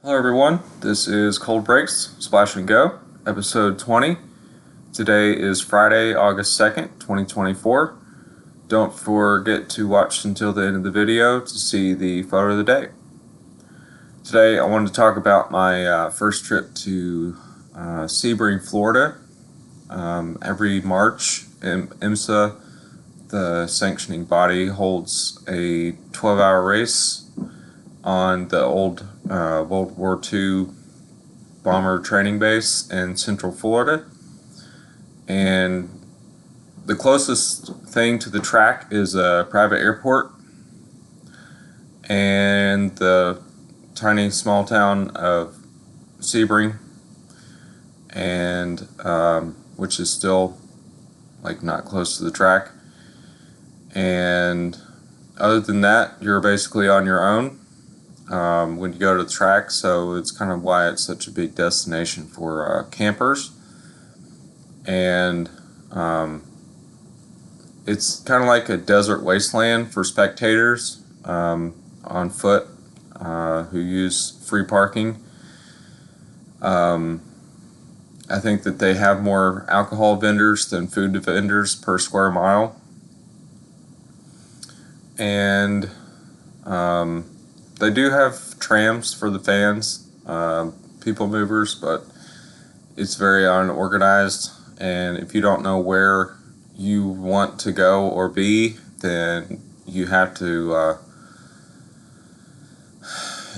Hello everyone, this is Cold Breaks, Splash and Go, episode 20. Today is Friday, August 2nd, 2024. Don't forget to watch until the end of the video to see the photo of the day. Today I wanted to talk about my first trip to Sebring, Florida. Every March, IMSA, the sanctioning body, holds a 12-hour race on the old World War II bomber training base in Central Florida. And the closest thing to the track is a private airport and the tiny small town of Sebring, and which is still like not close to the track. And other than that, you're basically on your own when you go to the track, so it's kind of why it's such a big destination for campers. And it's kind of like a desert wasteland for spectators on foot who use free parking. I think that they have more alcohol vendors than food vendors per square mile. And they do have trams for the fans, people movers, but it's very unorganized. And if you don't know where you want to go or be, then you have to.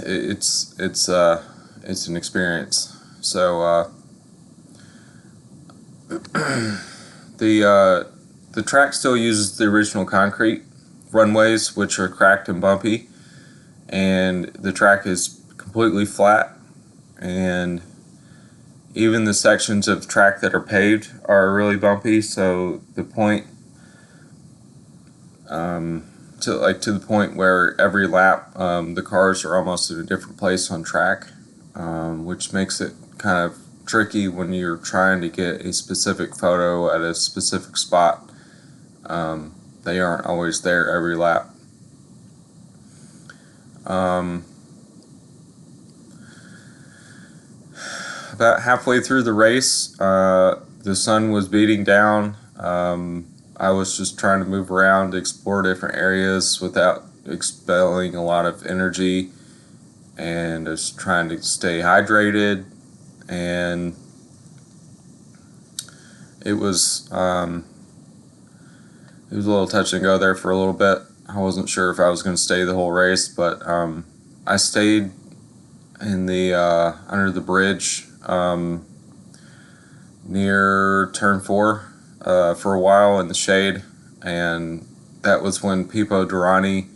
It's an experience. So the track still uses the original concrete runways, which are cracked and bumpy. And the track is completely flat, and even the sections of track that are paved are really bumpy. So the point, to the point where every lap, the cars are almost at a different place on track, which makes it kind of tricky when you're trying to get a specific photo at a specific spot. They aren't always there every lap. About halfway through the race, the sun was beating down. I was just trying to move around, explore different areas without expelling a lot of energy, and just trying to stay hydrated. And it was a little touch and go there for a little bit. I wasn't sure if I was going to stay the whole race, but I stayed in the under the bridge near turn 4 for a while in the shade, and that was when Pipo Durrani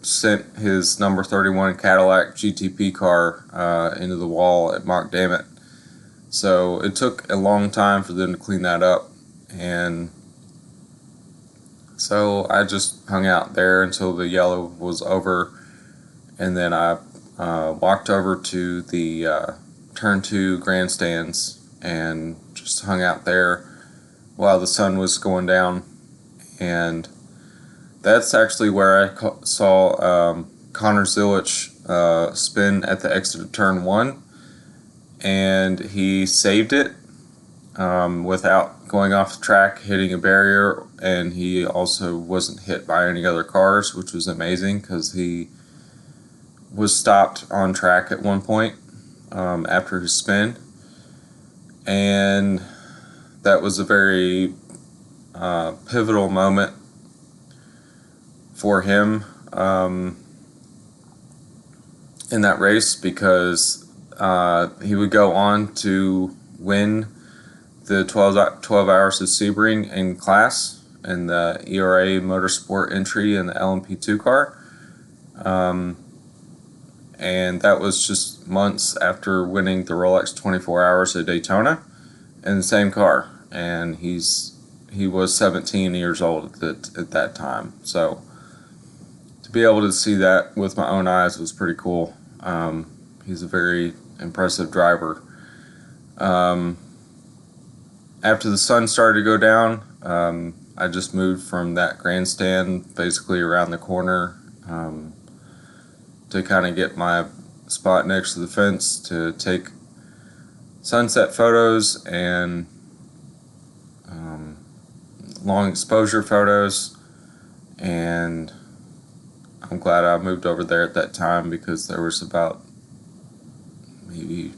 sent his number 31 Cadillac GTP car into the wall at Mock Dammit. So it took a long time for them to clean that up, and so I just hung out there until the yellow was over, and then I walked over to the turn 2 grandstands and just hung out there while the sun was going down. And that's actually where I saw Connor Zilich spin at the exit of turn 1, and he saved it without going off the track, hitting a barrier, and he also wasn't hit by any other cars, which was amazing because he was stopped on track at one point after his spin, and that was a very pivotal moment for him in that race, because he would go on to win the 12 Hours of Sebring in class in the ERA Motorsport entry in the LMP2 car. And that was just months after winning the Rolex 24 Hours at Daytona in the same car. And he was 17 years old at that time. So to be able to see that with my own eyes was pretty cool. He's a very impressive driver. After the sun started to go down, I just moved from that grandstand basically around the corner to kind of get my spot next to the fence to take sunset photos and long exposure photos. And I'm glad I moved over there at that time, because there was about maybe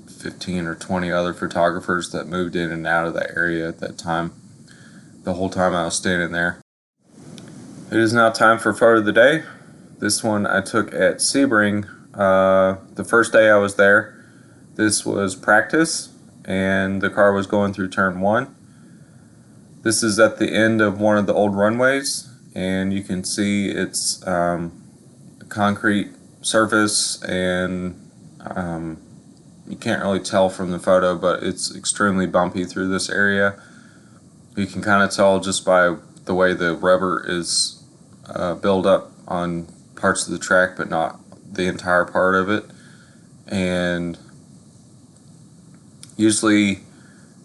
15 or 20 other photographers that moved in and out of that area at that time, the whole time I was standing there. It is now time for photo of the day. This one I took at Sebring the first day I was there. This was practice, and the car was going through turn 1. This is at the end of one of the old runways, and you can see it's a concrete surface, and you can't really tell from the photo, but it's extremely bumpy through this area. You can kind of tell just by the way the rubber is built up on parts of the track, but not the entire part of it. And usually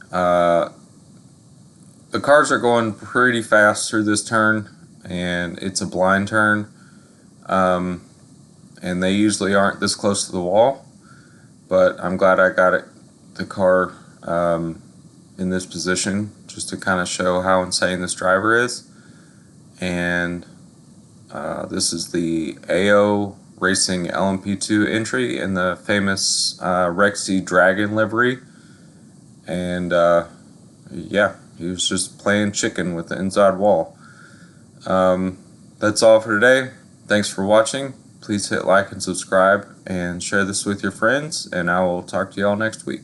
the cars are going pretty fast through this turn, and it's a blind turn, and they usually aren't this close to the wall, but I'm glad I got the car in this position, just to kind of show how insane this driver is. And this is the AO Racing LMP2 entry in the famous Raceway Dragon livery, and yeah, he was just playing chicken with the inside wall. That's all for today. Thanks for watching. Please hit like and subscribe, and share this with your friends, and I will talk to y'all next week.